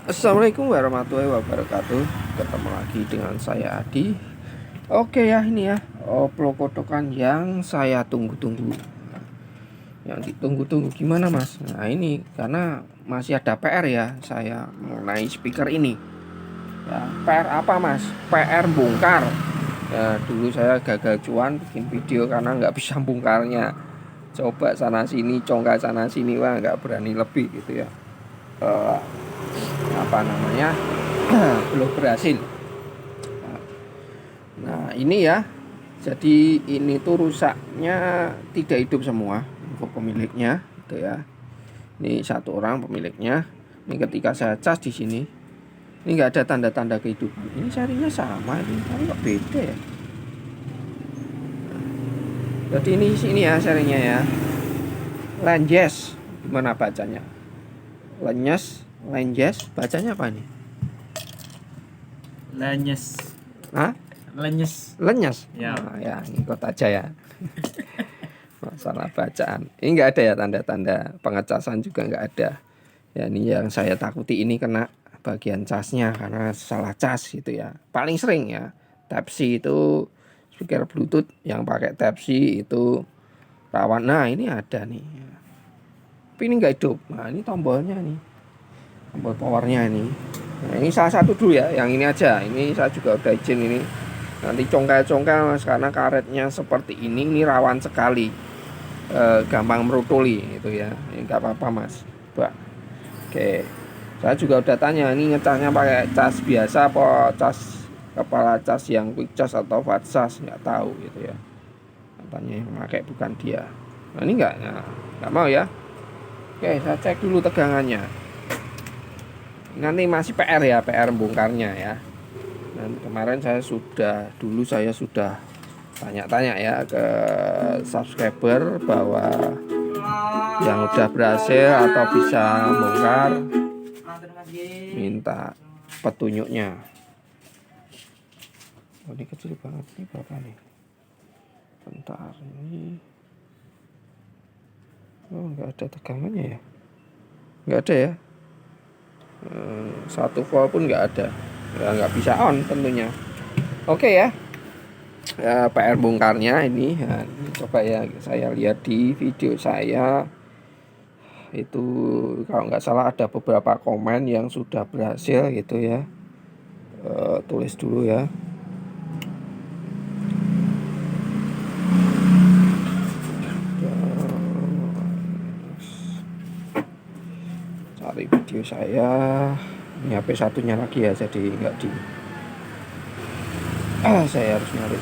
Assalamualaikum warahmatullahi wabarakatuh. Ketemu lagi dengan saya Adi. Oke ya, ini ya oplokotokan yang saya tunggu-tunggu. Yang ditunggu-tunggu gimana mas? Nah ini karena masih ada PR ya, saya mengenai speaker ini ya. PR apa mas? PR bongkar ya. Dulu saya gagal cuan bikin video karena nggak bisa bongkarnya. Coba sana sini, congkak sana sini, wah nggak berani lebih gitu ya. Apa namanya, belum berhasil. Nah ini ya, jadi ini tuh rusaknya tidak hidup semua untuk pemiliknya gitu ya. Ini satu orang pemiliknya. Ini ketika saya cas di sini, ini nggak ada tanda-tanda kehidupan. Ini serinya sama, ini tapi kok beda ya. Jadi ini sini ya serinya ya. Lanjes, gimana bacanya? Lenyes, Lanjes, bacanya apa nih? Lenyes. Hah? Lenyes. Lenyes. Ya. Nah, ya ngikut aja ya. Masalah bacaan. Ini nggak ada ya tanda-tanda pengecasan juga nggak ada. Ya ini yang saya takuti ini kena bagian casnya karena salah cas gitu ya. Paling sering ya. Type C itu speaker Bluetooth yang pakai Type C itu rawan. Nah ini ada nih. Tapi ini nggak hidup. Nah ini tombolnya nih. Tombol powernya ini. Nah ini salah satu dulu ya. Yang ini aja. Ini saya juga udah izin ini. Nanti congkel-congkel mas karena karetnya seperti ini rawan sekali. Gampang merutuli gitu ya. Ini nggak apa-apa mas. Coba. Oke. Saya juga udah tanya ini ngecasnya pakai cas biasa apa cas kepala cas yang quick cas atau fast cas, nggak tahu gitu ya. Katanya yang pakai bukan dia. Nah ini nggak mau ya. Oke, saya cek dulu tegangannya. Nanti masih PR ya, PR bongkarnya ya. Dan kemarin saya sudah tanya-tanya ya ke subscriber bahwa yang udah berhasil atau bisa bongkar minta petunjuknya. Oh, ini kecil banget, ini berapa nih? Bentar, ini oh nggak ada tegangannya ya, nggak ada ya. 1 volt pun nggak ada ya, nggak bisa on tentunya. Oke ya. PR bongkarnya ini ya, coba ya saya lihat di video saya itu, kalau nggak salah ada beberapa komen yang sudah berhasil gitu ya. Tulis dulu ya. Cari video saya, ini HP satunya lagi ya, jadi nggak di saya harus nyari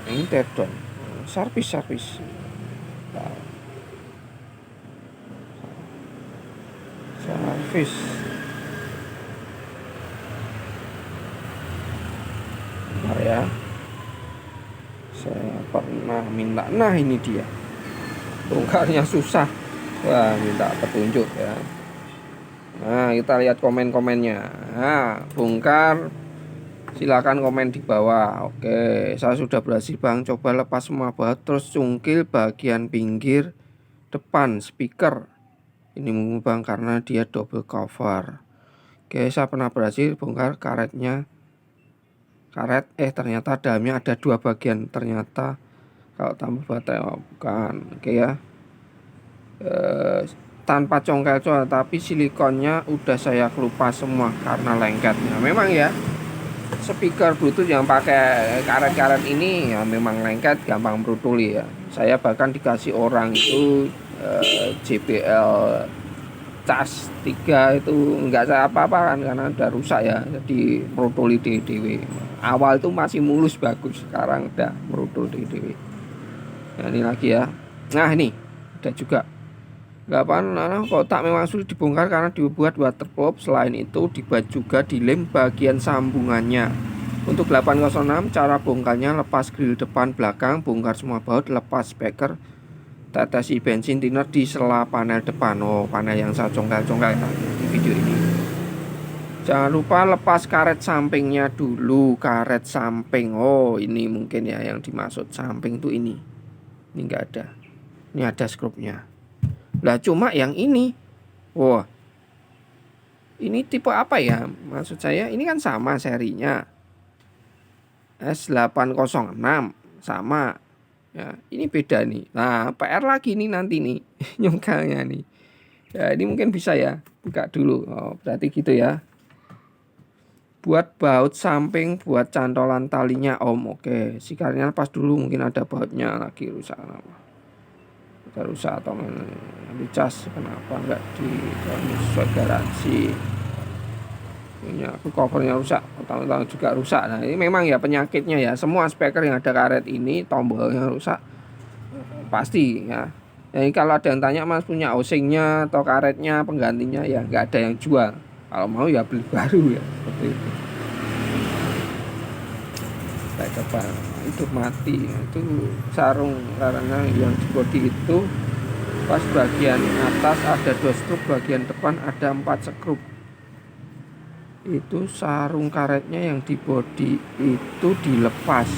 ini teardon servis nah, servis bentar ya, saya pernah minta. Nah ini dia, bongkarnya susah, wah minta petunjuk ya. Nah kita lihat komen-komennya. Nah bongkar, silakan komen di bawah. Oke, saya sudah berhasil bang, coba lepas semua baut terus cungkil bagian pinggir depan speaker ini bang karena dia double cover. Oke, saya pernah berhasil bongkar karetnya. Ternyata dalamnya ada 2 bagian ternyata. Kalau tambah baterai bukan. Oke ya. Tanpa congkel tapi silikonnya udah saya kelupas semua karena lengket. Nah memang ya, speaker Bluetooth yang pakai karet-karet ini ya memang lengket, gampang merutuli ya. Saya bahkan dikasih orang itu JBL cas 3 itu nggak saya apa-apakan karena udah rusak ya, jadi merutuli dewe. Awal itu masih mulus bagus, sekarang udah merutul dewe. Nah ini lagi ya. Nah ini udah juga. Nggak apa, kotak memang sulit dibongkar karena dibuat waterproof. Selain itu dibuat juga dilem bagian sambungannya. Untuk 806 cara bongkarnya: lepas grill depan belakang, bongkar semua baut, lepas speaker, tetesi bensin thinner di sela panel depan. Oh panel yang saya congkel-congkel di video ini. Jangan lupa lepas karet sampingnya dulu, karet samping. Oh ini mungkin ya yang dimaksud samping tuh ini nggak ada, ini ada skrupnya. Lah cuma yang ini, wah, Ini tipe apa ya? Maksud saya ini kan sama serinya S806 sama ya. Ini beda nih. Nah, PR lagi nih nanti nih nyongkalnya nih. Ya, ini mungkin bisa ya. Buka dulu. Oh, berarti gitu ya. Buat baut samping, buat cantolan talinya Om. Oke, sikarnya lepas dulu, mungkin ada bautnya lagi rusak. Ada rusak atau dicas, kenapa enggak di sesuai garansi? Punya aku covernya rusak, tahun-tahun juga rusak. Nah, ini memang ya penyakitnya ya. Semua speaker yang ada karet ini tombolnya rusak pasti ya. Jadi kalau ada yang tanya Mas punya housingnya atau karetnya penggantinya, ya nggak ada yang jual. Kalau mau ya beli baru ya seperti itu. Saya coba itu mati. Itu sarung karena yang di bodi itu pas bagian atas ada 2 skrup, bagian depan ada 4 skrup. Itu sarung karetnya yang di bodi itu dilepas,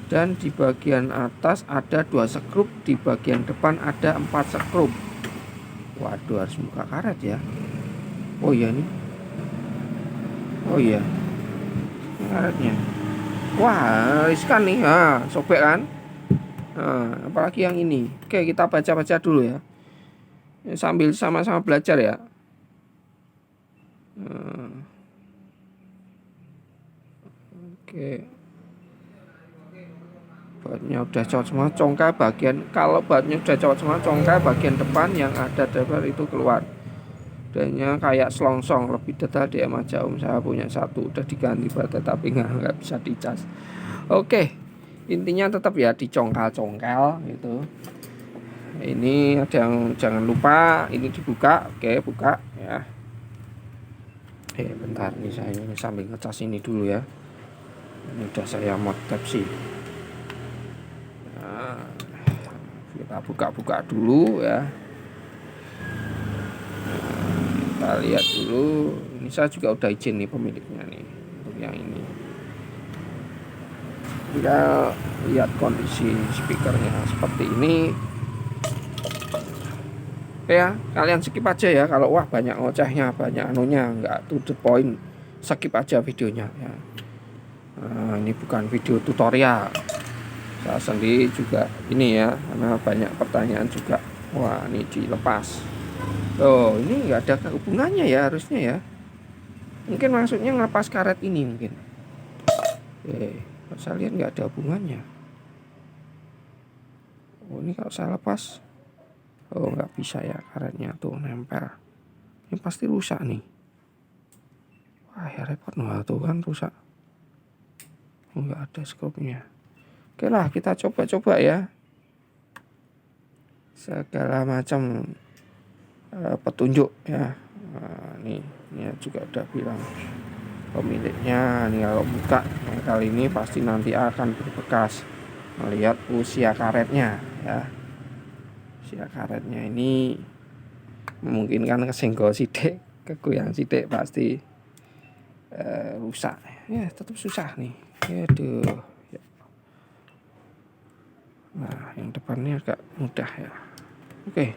dan di bagian atas ada 2 skrup, di bagian depan ada 4 skrup. Waduh, harus buka karet ya. Oh iya nih. Oh iya, ini karetnya. Wah, riskan nih. Sobek kan. Apalagi yang ini. Oke, kita baca-baca dulu ya. Sambil sama-sama belajar ya. Oke. Bautnya udah copot semua, congkai bagian, kalau bautnya udah copot semua, congkai bagian depan yang ada driver itu keluar. Adanya kayak selongsong. Lebih detail DM aja Om, saya punya satu udah diganti baterai tapi nggak bisa dicas. Oke, intinya tetap ya dicongkel-congkel gitu. Ini ada yang jangan lupa ini dibuka. Oke, buka ya. Bentar nih, saya ini sambil ngecas ini dulu ya. Ini udah saya mod Type-C. Nah, kita buka-buka dulu ya. Kita lihat dulu. Ini saya juga udah izin nih pemiliknya nih untuk yang ini. Kita lihat kondisi speakernya seperti ini. Ya, kalian skip aja ya kalau wah banyak ngocehnya, banyak anunya, nggak to the point, skip aja videonya ya. Nah, ini bukan video tutorial. Saya sendiri juga ini ya, karena banyak pertanyaan juga. Wah, ini dilepas. Oh, ini nggak ada hubungannya ya harusnya ya. Mungkin maksudnya ngelepas karet ini mungkin. Saya lihat nggak ada hubungannya. Oh, ini kalau saya lepas, oh nggak bisa ya, karetnya tuh nempel. Ini pasti rusak nih. Wah ya repot, nah tuh kan rusak. Oh, nggak ada skrupnya. Oke lah, kita coba-coba ya. Segala macam petunjuk ya. Nah, ini juga udah bilang pemiliknya. Nih kalau buka yang kali ini pasti nanti akan berbekas melihat usia karetnya ya. Usia karetnya ini memungkinkan kesenggol sidik, kegoyang sidik pasti rusak ya, tetap susah nih. Aduh ya. Nah yang depannya agak mudah ya. Oke,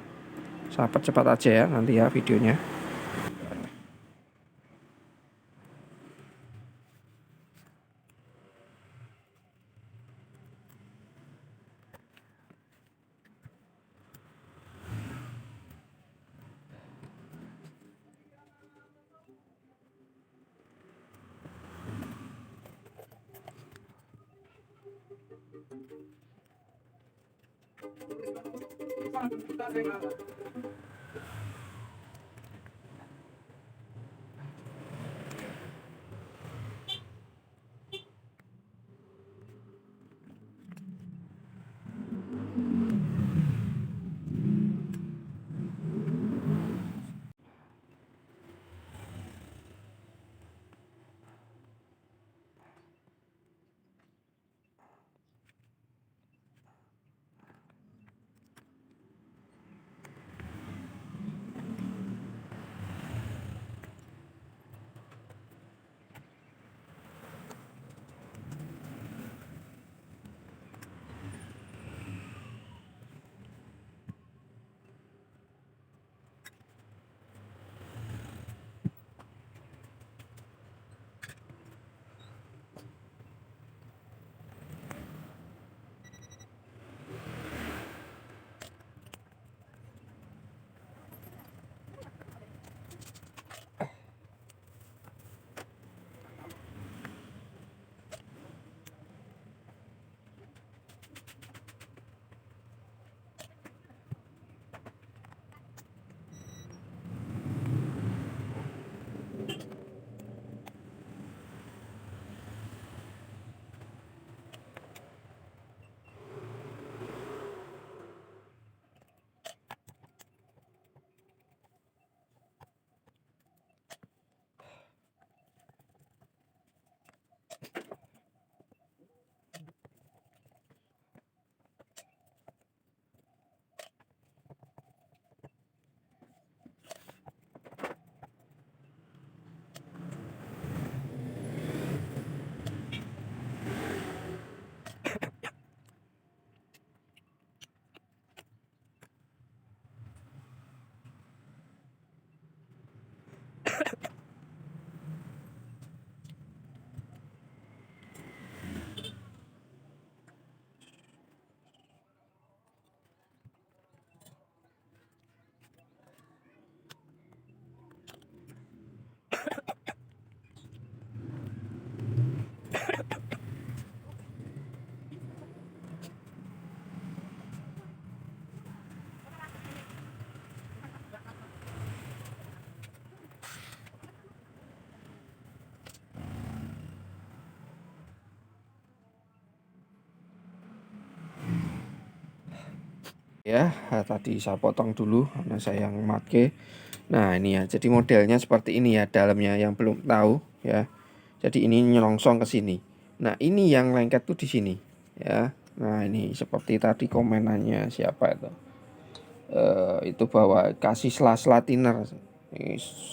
saya percepat aja ya nanti ya videonya. ya. Tadi saya potong dulu karena saya yang make. Nah ini ya, jadi modelnya seperti ini ya dalamnya, yang belum tahu ya. Jadi ini nyelongsong ke sini. Nah ini yang lengket tuh di sini ya. Nah ini seperti tadi komenannya siapa itu, itu bahwa kasih sela-sela thinner.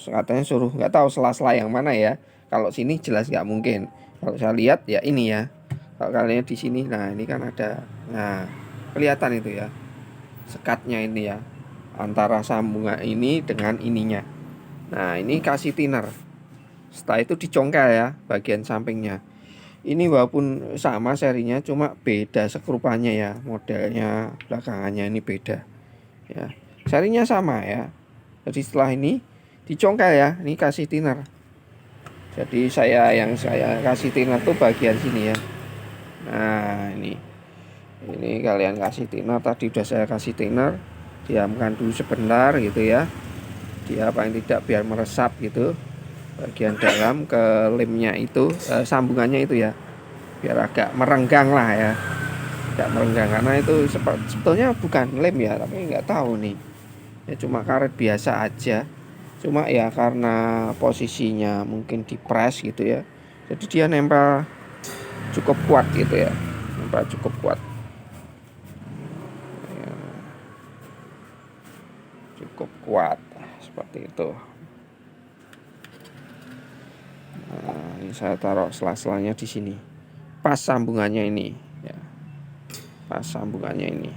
Katanya suruh, nggak tahu sela-sela yang mana ya. Kalau sini jelas nggak mungkin. Kalau saya lihat ya ini ya. Kalau kalian di sini, nah ini kan ada, nah kelihatan itu ya sekatnya ini ya, antara sambungan ini dengan ininya. Nah ini kasih thinner. Setelah itu dicongkel ya bagian sampingnya. Ini walaupun sama serinya, cuma beda sekrupannya ya, modelnya belakangannya ini beda ya. Serinya sama ya. Jadi setelah ini dicongkel ya, ini kasih thinner. Jadi yang saya kasih thinner tuh bagian sini ya. Nah ini kalian kasih thinner, tadi udah saya kasih thinner, diamkan dulu sebentar gitu ya. Dia paling tidak biar meresap gitu bagian dalam ke lemnya itu, sambungannya itu ya, biar agak merenggang lah ya, agak merenggang, karena itu sebetulnya bukan lem ya, tapi nggak tahu nih ya, cuma karet biasa aja, cuma ya karena posisinya mungkin di press gitu ya, jadi dia nempel cukup kuat gitu ya, nempel cukup kuat ya, cukup kuat seperti itu. Nah, ini saya taruh sela-selanya di sini, pas sambungannya ini ya, pas sambungannya ini.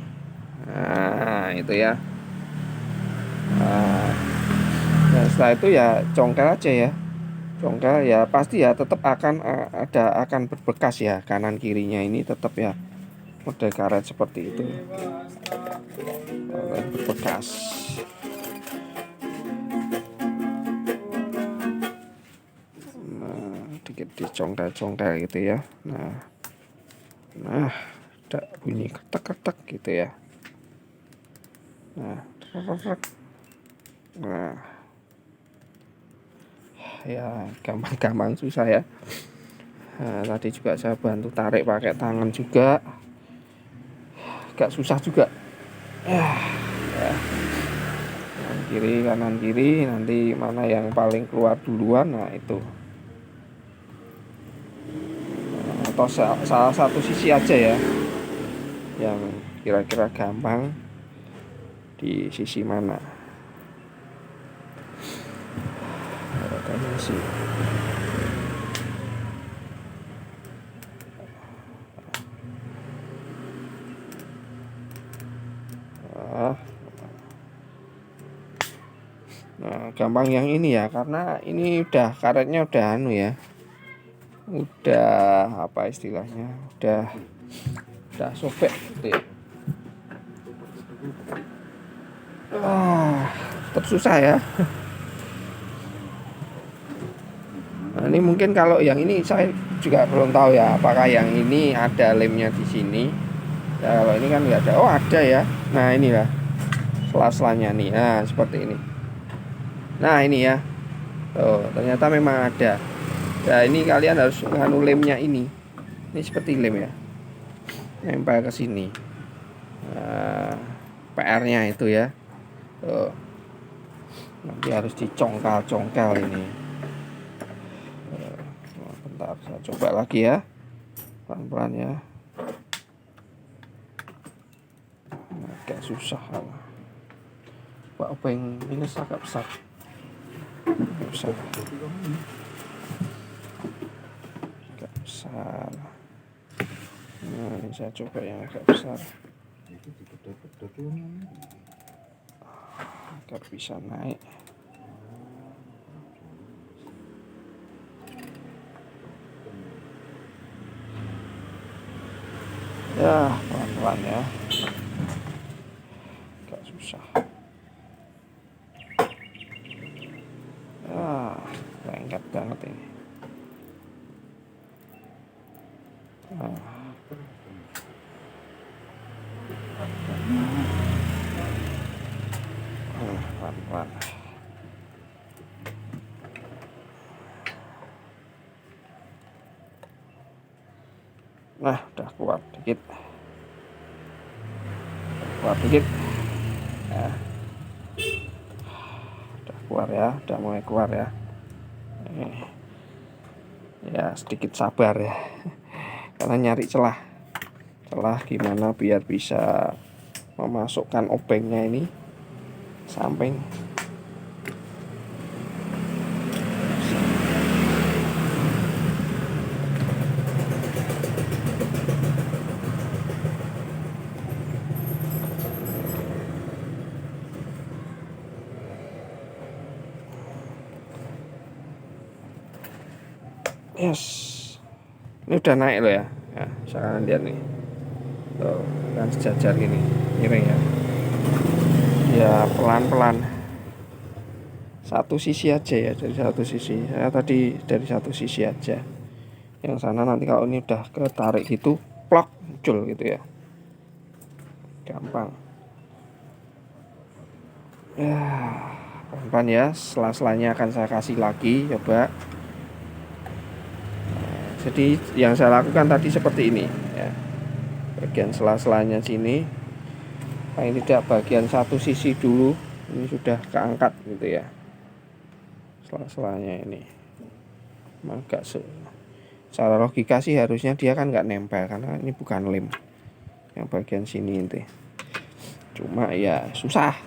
Nah itu ya. Nah, nah setelah itu ya congkel aja ya, congkel ya, pasti ya tetap akan akan berbekas ya, kanan kirinya ini tetap ya model karet seperti itu, berbekas. Nah dikit dicongkel-congkel gitu ya. Nah ada bunyi ketek-ketek gitu ya. Nah ya gampang-gampang susah ya. Nah, tadi juga saya bantu tarik pakai tangan juga, agak susah juga ya. Kanan kiri nanti mana yang paling keluar duluan, nah itu, atau salah satu sisi aja ya yang kira-kira gampang di sisi mana. Masih nah gampang yang ini ya, karena ini udah karetnya udah anu ya, udah apa istilahnya, udah sobek gitu ya. Tersusah ya. Nah, ini mungkin kalau yang ini saya juga belum tahu ya, apakah yang ini ada lemnya di sini ya. Kalau ini kan nggak ada. Oh ada ya. Nah inilah sela-selanya nih, nah seperti ini. Nah ini ya, oh ternyata memang ada. Nah ini kalian harus nganu lemnya ini seperti lem ya, nempel ke sini. Nah, PR-nya itu ya, oh, nanti harus dicongkal-congkal ini. Bentar saya coba lagi ya, pelan-pelan ya, agak susah. Pak obeng minus agak besar, agak besar. Nah ini saya coba yang agak besar, agar bisa naik. Ya pelan-pelan ya, agak susah ya, lengket banget ini. Pelan-pelan. Nah udah keluar dikit, keluar ya, udah mulai keluar ya. Ya sedikit sabar ya, karena nyari celah gimana biar bisa memasukkan obengnya ini samping. Yes, ini udah naik loh ya, ya sekarang lihat nih, tuh kan sejajar gini, miring ya. Ya pelan-pelan, satu sisi aja ya, dari satu sisi. Saya tadi dari satu sisi aja, yang sana nanti kalau ini udah ketarik gitu, plok muncul gitu ya, gampang. Ya pelan-pelan ya, sela-selanya akan saya kasih lagi, coba. Jadi yang saya lakukan tadi seperti ini ya, bagian sela-selanya sini, paling tidak bagian satu sisi dulu ini sudah keangkat gitu ya, sela-selanya ini. Agak secara logika sih harusnya dia kan nggak nempel karena ini bukan lem yang bagian sini itu, cuma ya susah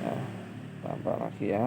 ya, tambah lagi ya.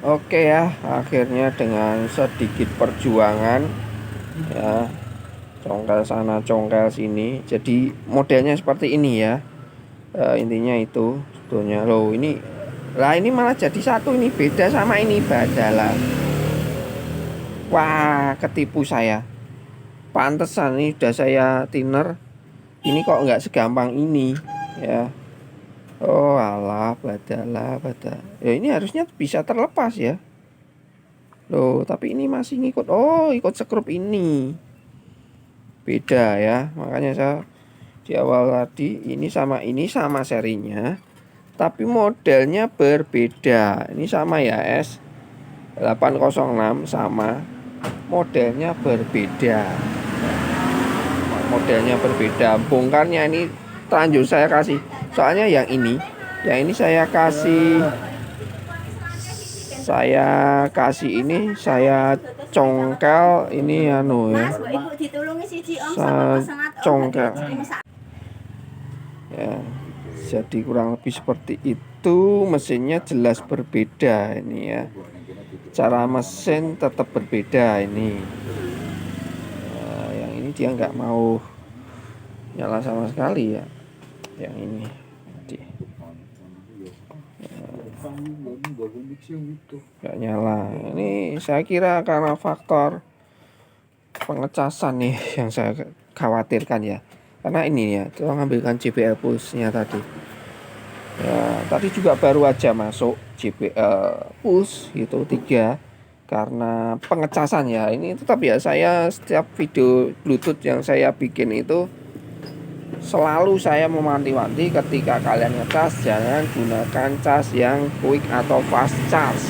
Oke ya, akhirnya dengan sedikit perjuangan ya, congkel sana congkel sini, jadi modelnya seperti ini ya. Intinya itu sebetulnya loh, ini lah, ini malah jadi satu, ini beda sama ini, badalah. Wah, ketipu saya. Pantesan ini udah saya thinner, ini kok nggak segampang ini ya. Oh alah, badalah. Ya ini harusnya bisa terlepas ya. Loh, tapi ini masih ngikut. Oh, ikut sekrup ini. Beda ya. Makanya saya di awal tadi ini sama serinya, tapi modelnya berbeda. Ini sama ya, S806 sama. modelnya berbeda. Modelnya berbeda. Bongkarnya ini terlanjur saya kasih. Soalnya yang ini saya kasih ini saya congkel ini anu ya. Congkel. Ya. Jadi kurang lebih seperti itu. Mesinnya jelas berbeda ini ya. Cara mesin tetap berbeda ini. Yang ini dia nggak mau nyala sama sekali ya. Yang ini nggak nyala. Ini saya kira karena faktor pengecasan nih yang saya khawatirkan ya. Karena ini ya, tolong ambilkan JBL Pulse-nya tadi. Ya, tadi juga baru aja masuk JBL Pulse itu 3 karena pengecasan ya. Ini tetap ya, saya setiap video Bluetooth yang saya bikin itu selalu saya memanti-wanti ketika kalian ngecas jangan gunakan cas yang quick atau fast charge.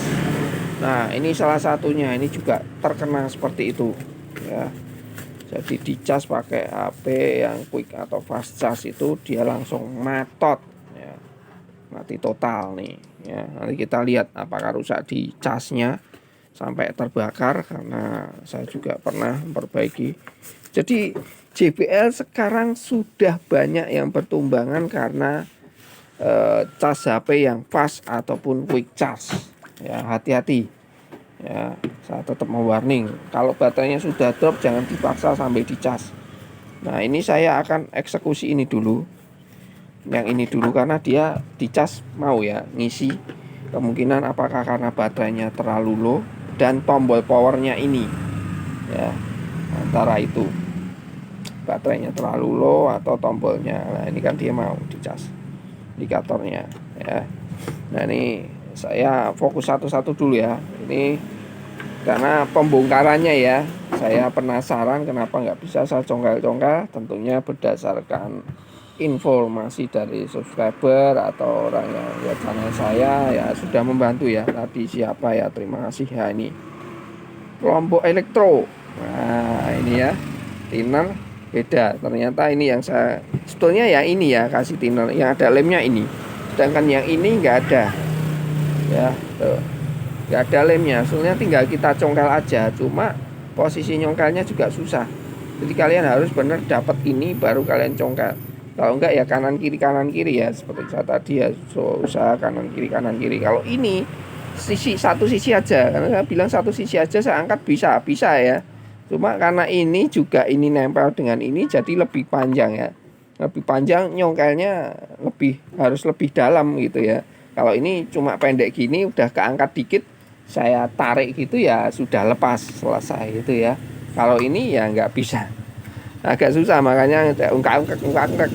Nah, ini salah satunya, ini juga terkena seperti itu ya. Jadi dicas pakai HP yang quick atau fast charge itu dia langsung matot ya. Mati total nih ya. Nanti kita lihat apakah rusak di casnya sampai terbakar, karena saya juga pernah memperbaiki. Jadi JBL sekarang sudah banyak yang bertumbangan karena cas HP yang fast ataupun quick charge ya. Hati-hati ya, saya tetap mewarning kalau baterainya sudah drop jangan dipaksa sampai dicas. Nah, ini saya akan eksekusi ini dulu, yang ini dulu, karena dia dicas mau ya ngisi. Kemungkinan apakah karena baterainya terlalu low dan tombol powernya ini ya, antara itu baterainya terlalu low atau tombolnya. Nah, ini kan dia mau dicas indikatornya ya. Nah, ini saya fokus satu-satu dulu ya. Ini karena pembongkarannya ya, saya penasaran kenapa nggak bisa saya congkel-congkel. Tentunya berdasarkan informasi dari subscriber atau orang yang lihat channel saya ya, sudah membantu ya. Tadi siapa ya, terima kasih ya. Ini kelompok elektro. Nah, ini ya, thinner beda. Ternyata ini yang saya sebetulnya ya, ini ya kasih thinner yang ada lemnya ini, sedangkan yang ini nggak ada ya, tuh nggak ada lemnya. Sebenarnya tinggal kita congkel aja, cuma posisi nyongkelnya juga susah. Jadi kalian harus benar dapat ini baru kalian congkel. Kalau enggak ya kanan kiri ya, seperti saya tadi ya, usaha kanan kiri. Kalau ini satu sisi aja, karena saya bilang satu sisi aja saya angkat bisa ya. Cuma karena ini juga ini nempel dengan ini, jadi lebih panjang ya. Lebih panjang, nyongkelnya harus lebih dalam gitu ya. Kalau ini cuma pendek gini, udah keangkat dikit, saya tarik gitu ya sudah lepas, selesai gitu ya. Kalau ini ya nggak bisa, agak susah, makanya ungkak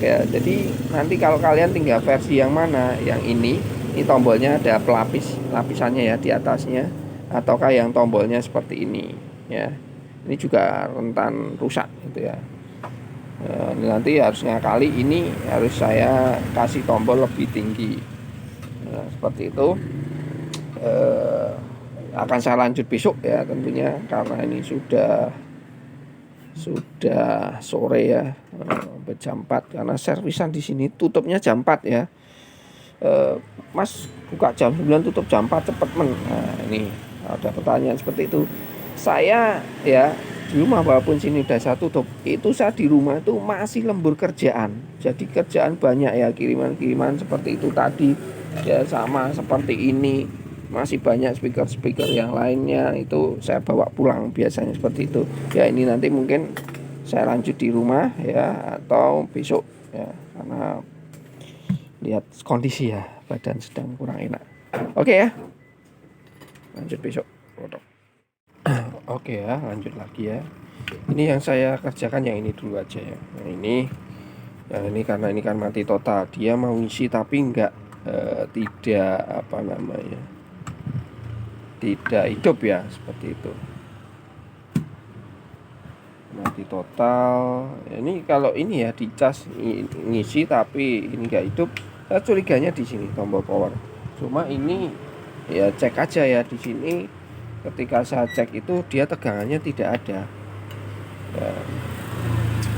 ya. Jadi nanti kalau kalian tinggal versi yang mana, yang ini tombolnya ada lapisannya ya di atasnya, ataukah yang tombolnya seperti ini ya. Ini juga rentan rusak gitu ya. Nanti harus ngakali, ini harus saya kasih tombol lebih tinggi. Nah, seperti itu. Akan saya lanjut besok ya tentunya, karena ini sudah sore ya, jam 4, karena servisan di sini tutupnya jam 4 ya. Mas buka jam 9 tutup jam 4 cepet men. Nah, ini ada pertanyaan seperti itu. Saya ya di rumah, walaupun sini udah saya tutup, itu saya di rumah itu masih lembur kerjaan. Jadi kerjaan banyak ya, kiriman seperti itu tadi ya, sama seperti ini. Masih banyak speaker yang lainnya, itu saya bawa pulang biasanya seperti itu ya. Ini nanti mungkin saya lanjut di rumah ya, atau besok ya, karena lihat kondisi ya, badan sedang kurang enak. Oke ya, lanjut besok. Oke ya, lanjut lagi ya. Ini yang saya kerjakan yang ini dulu aja ya. Yang ini karena ini kan mati total, dia mau ngisi tapi tidak tidak hidup ya, seperti itu, mati total. Ini kalau ini ya dicas ngisi tapi ini nggak hidup, saya curiganya di sini tombol power. Cuma ini ya cek aja ya di sini ketika saya cek itu dia tegangannya tidak ada. Ya,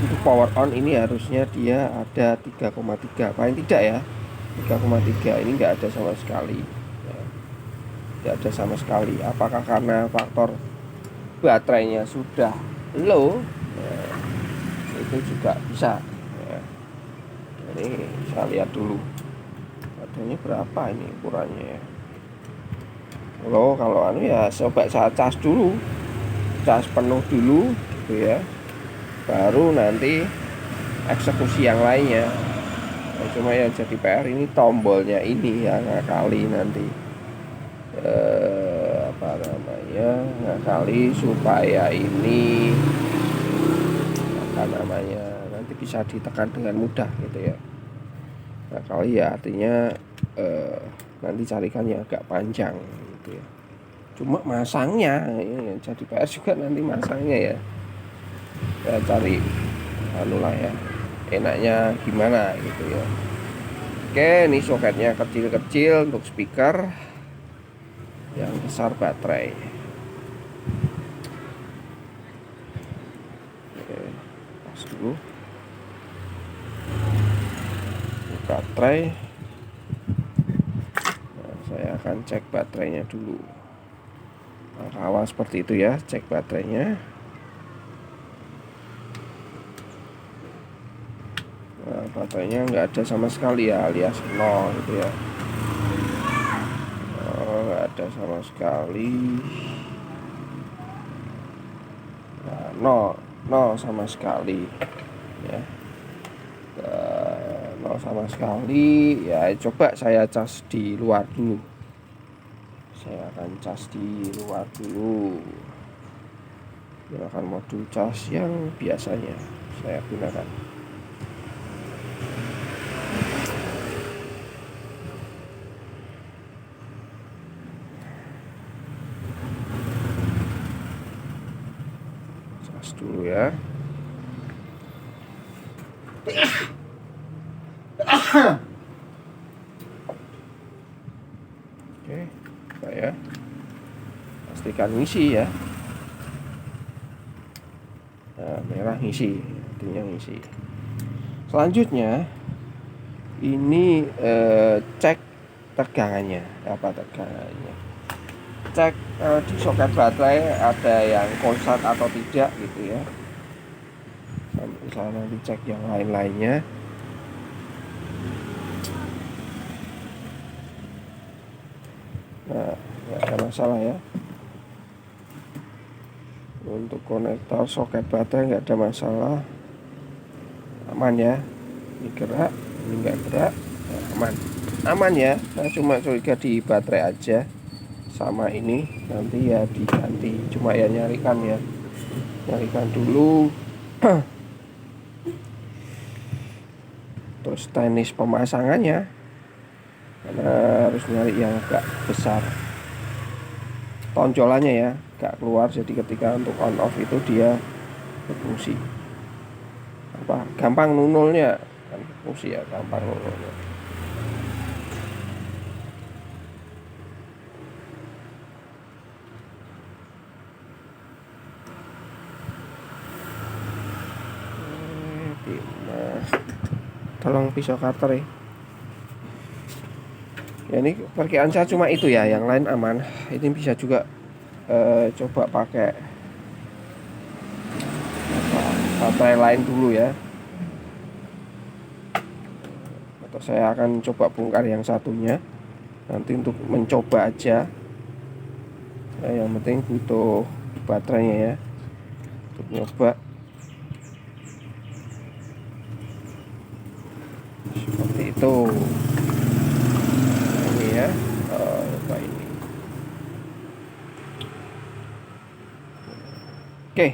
untuk power on ini harusnya dia ada 3,3 paling tidak ya, 3,3. Ini enggak ada sama sekali ya, tidak ada sama sekali. Apakah karena faktor baterainya sudah low ya, itu juga bisa ya. Ini saya lihat dulu baterainya berapa ini ukurannya ya. Kalau anu ya coba saya cas dulu, cas penuh dulu gitu ya, baru nanti eksekusi yang lainnya. Nah, cuma yang jadi PR ini tombolnya ini yang ngakali nanti apa namanya, ngakali supaya ini apa namanya nanti bisa ditekan dengan mudah gitu ya. Ngakali ya artinya nanti carikannya agak panjang gitu ya. Cuma masangnya ya, jadi PR juga nanti masangnya ya. Ya cari anu lah ya, enaknya gimana gitu ya. Oke, ini soketnya kecil-kecil untuk speaker, yang besar baterai. Oke, pas dulu baterai. Nah, saya akan cek baterainya dulu. Awal seperti itu ya, cek baterainya. Nah, baterainya nggak ada sama sekali ya, alias nol gitu ya. Nggak ada sama sekali. Nah, nol sama sekali ya. Nol sama sekali ya. Coba saya cas di luar dulu. Saya akan cas di luar dulu. Gunakan modul cas yang biasanya saya gunakan. Cas dulu ya. Oke, saya pastikan ngisi ya. Nah, merah ngisi, artinya ngisi. Selanjutnya ini cek tegangannya, apa tegangannya. Cek di soket baterai ada yang konstan atau tidak gitu ya. Sampai sana dicek yang lain-lainnya. Nah, nggak ada masalah ya. Untuk konektor soket baterai nggak ada masalah, aman ya. Ini gerak, ini nggak gerak, nah, aman ya. Nah, cuma curiga di baterai aja, sama ini nanti ya diganti. Cuma ya nyarikan dulu. Terus teknis pemasangannya, karena harus nyari yang agak besar tonjolannya ya, gak keluar. Jadi ketika untuk on off itu dia berfungsi. Apa gampang nunulnya kan, berfungsi ya, gampang nunulnya. Tolong pisau cutter ya. Ya ini perkiraan saya cuma itu ya, yang lain aman. Ini bisa juga coba pakai baterai lain dulu ya, atau saya akan coba bongkar yang satunya nanti untuk mencoba aja ya. Yang penting butuh baterainya ya untuk nyoba seperti itu. Ini ya, coba ini. Oke,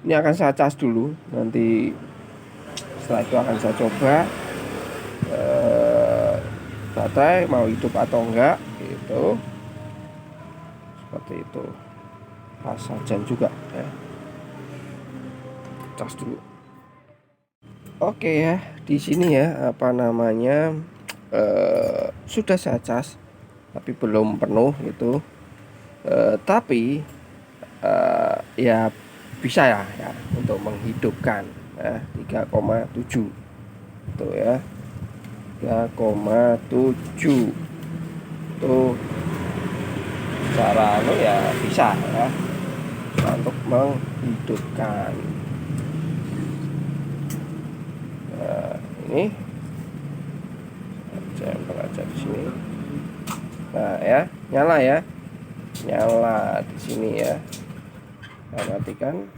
ini akan saya cas dulu, nanti setelah itu akan saya coba baterai mau hidup atau enggak gitu, seperti itu. Pas saja juga ya, cas dulu. Oke ya, di sini ya apa namanya sudah saya cas tapi belum penuh itu. Tapi ya bisa ya untuk menghidupkan ya, 3,7 tuh ya, 3,7 tuh cara ya bisa ya, bisa untuk menghidupkan. Ini saya aja di sini. Nah ya, nyala ya, nyala di sini ya. Nah, matikan.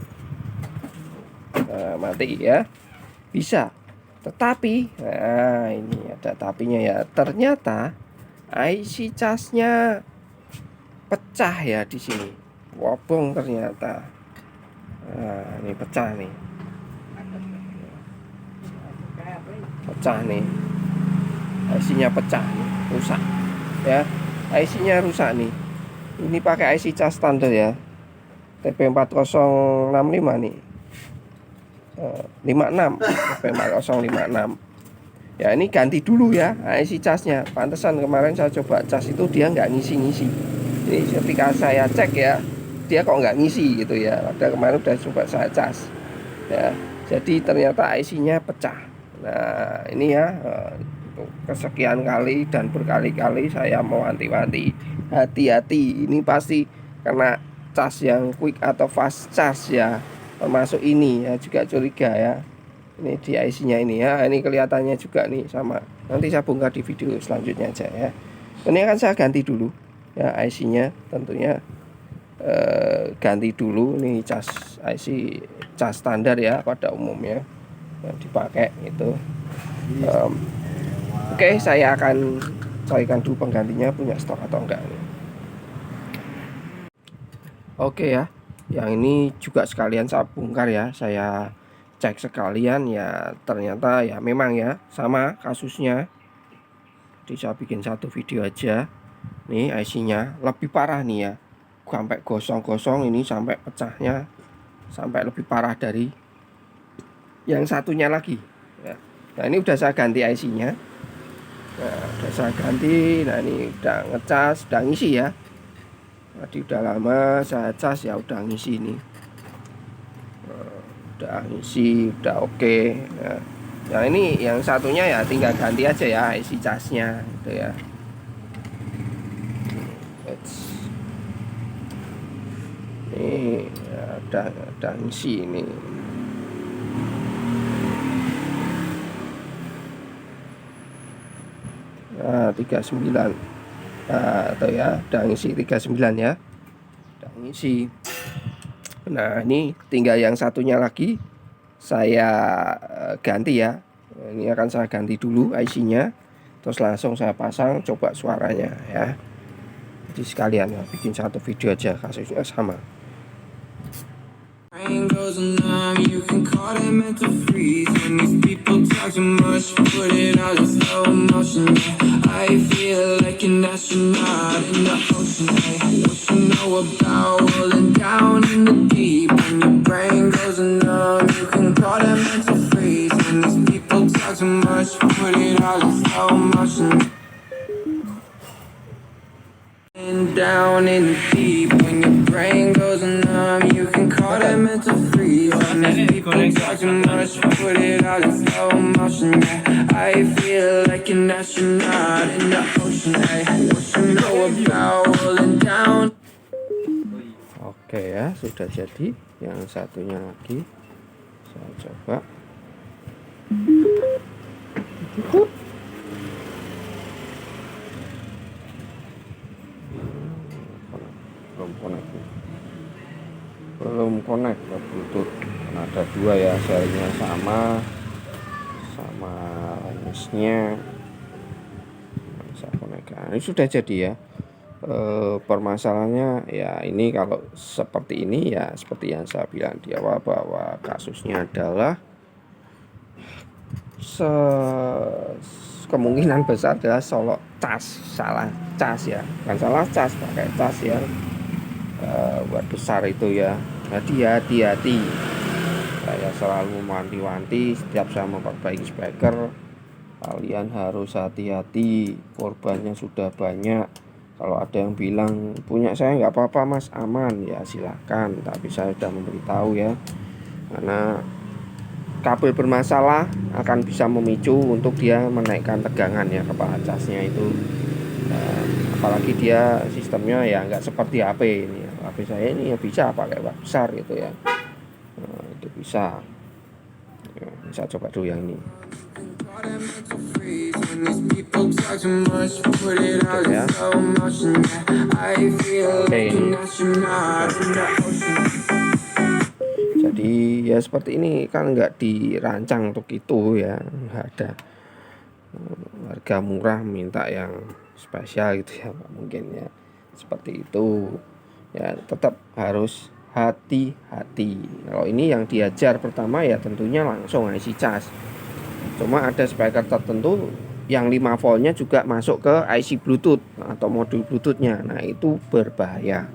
Nah, mati ya, bisa. Tetapi nah ini ada tapinya ya, ternyata IC casnya pecah ya di sini, wobong ternyata. Nah ini pecah nih, pecah nih, IC-nya pecah nih, rusak ya, IC-nya rusak nih. Ini pakai IC cas standar ya, TP4065 nih, 56 TP4056 ya. Ini ganti dulu ya IC casnya. Pantesan kemarin saya coba cas itu dia nggak ngisi-ngisi. Ini ketika saya cek ya, dia kok nggak ngisi gitu ya. Padahal kemarin udah coba saya cas ya. Jadi ternyata IC-nya pecah. Nah ini ya, kesekian kali dan berkali-kali saya mau wanti-wanti, hati-hati, ini pasti kena cas yang quick atau fast charge ya. Termasuk ini ya, juga curiga ya. Ini di IC-nya ini ya, ini kelihatannya juga nih sama. Nanti saya bongkar di video selanjutnya aja ya. Ini akan saya ganti dulu ya IC-nya, tentunya ganti dulu nih cas IC cas standar ya pada umumnya yang dipakai itu. Oke, saya akan carikan dulu penggantinya, punya stok atau enggak nih. Oke ya, yang ini juga sekalian saya bongkar ya, saya cek sekalian ya, ternyata ya memang ya sama kasusnya. Jadi saya bikin satu video aja. Nih IC-nya lebih parah nih ya, sampai gosong-gosong, ini sampai pecahnya sampai lebih parah dari yang satunya lagi ya. Nah ini udah saya ganti IC-nya. Nah udah saya ganti. Nah ini udah ngecas, udah ngisi ya. Tadi udah lama saya cas ya, udah ngisi nih. Udah ngisi, udah oke ya. Nah ini yang satunya ya tinggal ganti aja ya isi casnya gitu ya. Ini ya, udah ngisi ini. Nah 39 atau ya udah ngisi 39 ya, udah ngisi. Nah ini tinggal yang satunya lagi saya ganti ya. Ini akan saya ganti dulu IC-nya, terus langsung saya pasang, coba suaranya ya. Jadi sekalian ya, bikin satu video aja, kasusnya sama. Brain goes numb, you can call it mental freeze. When these people talk too much, put it all in slow motion. I feel like an astronaut in the ocean. What you know about rolling down in the deep? When your brain goes numb, you can call it mental freeze. When these people talk too much, put it all in slow motion. Down in the deep, when your brain goes numb, you can call it mental freeze. When these people talk too much, put it all in slow motion. I feel like an astronaut in the ocean. What you know about rolling down? Oke ya, sudah jadi. Yang satunya lagi saya coba. Cukup. Belum connect ke Bluetooth. Nah, ada dua ya, serinya sama range-nya. Saya konekkan. Ini sudah jadi ya. Permasalahannya ya ini, kalau seperti ini ya seperti yang saya bilang di awal, bahwa kasusnya adalah kemungkinan besar adalah salah cas ya, kan salah cas, pakai cas yang buat besar itu ya. Jadi hati-hati, saya selalu mewanti-wanti setiap saya memperbaiki speaker, kalian harus hati-hati, korbannya sudah banyak. Kalau ada yang bilang punya saya nggak apa-apa mas, aman, ya silakan. Tapi saya sudah memberitahu ya, karena kabel bermasalah akan bisa memicu untuk dia menaikkan tegangan ya kepala casnya itu. Apalagi dia sistemnya ya nggak seperti HP ini ya. HP saya ini ya bisa pakai watt besar gitu ya. Itu bisa. Bisa coba dulu yang ini. Ya. Oke. Jadi ya seperti ini kan nggak dirancang untuk itu ya, nggak ada harga murah minta yang spesial gitu ya, nggak mungkin ya seperti itu ya. Tetap harus hati-hati. Kalau ini yang diajar pertama ya tentunya langsung IC cas. Cuma ada speaker tertentu yang 5 voltnya juga masuk ke IC Bluetooth atau modul Bluetoothnya. Nah itu berbahaya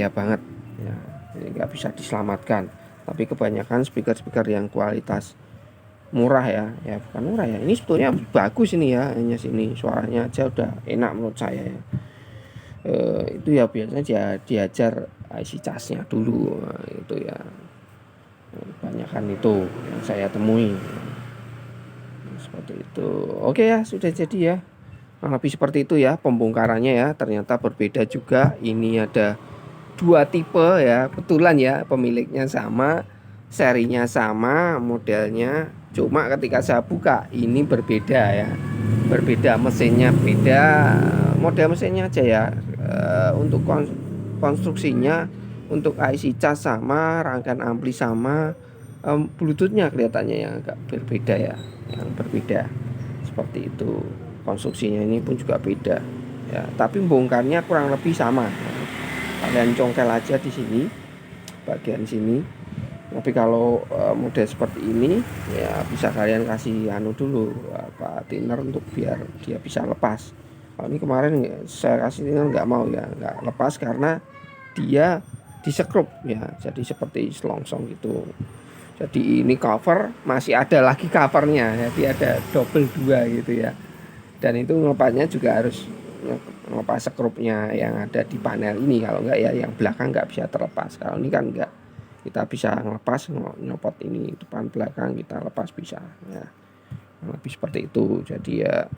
banget ya, ini nggak bisa diselamatkan. Tapi kebanyakan speaker yang kualitas murah ya bukan murah ya, ini sebetulnya bagus ini ya, hanya sini suaranya aja udah enak menurut saya ya. Itu ya biasanya dia diajar IC casnya dulu. Nah, itu ya kebanyakan itu yang saya temui seperti itu. Oke ya, sudah jadi ya, lebih seperti itu ya pembongkarannya ya. Ternyata berbeda juga, ini ada 2 tipe ya, kebetulan ya pemiliknya sama, serinya sama, modelnya. Cuma ketika saya buka ini berbeda ya, berbeda, mesinnya beda, model mesinnya aja ya. Untuk konstruksinya, untuk IC cas sama, rangkaian ampli sama, Bluetoothnya kelihatannya yang agak berbeda ya, yang berbeda seperti itu. Konstruksinya ini pun juga beda ya, tapi bongkarnya kurang lebih sama. Kalian congkel aja di sini bagian sini. Tapi kalau model seperti ini ya bisa kalian kasih anu dulu apa thinner untuk biar dia bisa lepas. Kalau ini kemarin saya kasih thinner nggak mau ya, nggak lepas karena dia disekrup ya, jadi seperti selongsong gitu. Jadi ini cover masih ada lagi covernya, jadi ada double 2 gitu ya. Dan itu ngelepasnya juga harus ngelepas sekrupnya yang ada di panel ini. Kalau enggak ya yang belakang nggak bisa terlepas. Kalau ini kan enggak, kita bisa ngelepas, nyopot ini depan belakang kita lepas bisa ya, lebih seperti itu. Jadi ya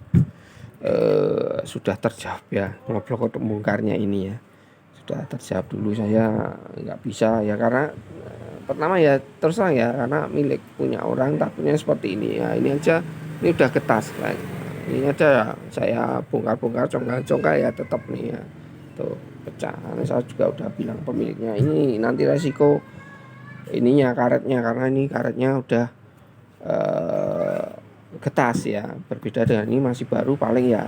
sudah terjawab ya, ngobrol bongkarnya ini ya sudah terjawab dulu. Saya nggak bisa ya karena pertama ya terus terang ya, karena milik punya orang takutnya seperti ini ya. Ini aja ini udah getas kan, ini aja saya bongkar congkal ya tetap nih ya tuh pecah. Karena saya juga udah bilang pemiliknya ini nanti resiko ininya karetnya, karena ini karetnya udah getas ya, berbeda dengan ini masih baru, paling ya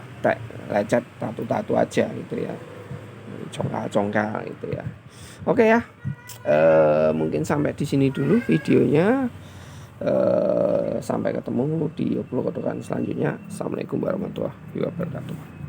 lecet tatu aja gitu ya, congkal gitu ya. Oke ya, mungkin sampai di sini dulu videonya. Sampai ketemu di obrolan selanjutnya. Assalamualaikum warahmatullahi wabarakatuh.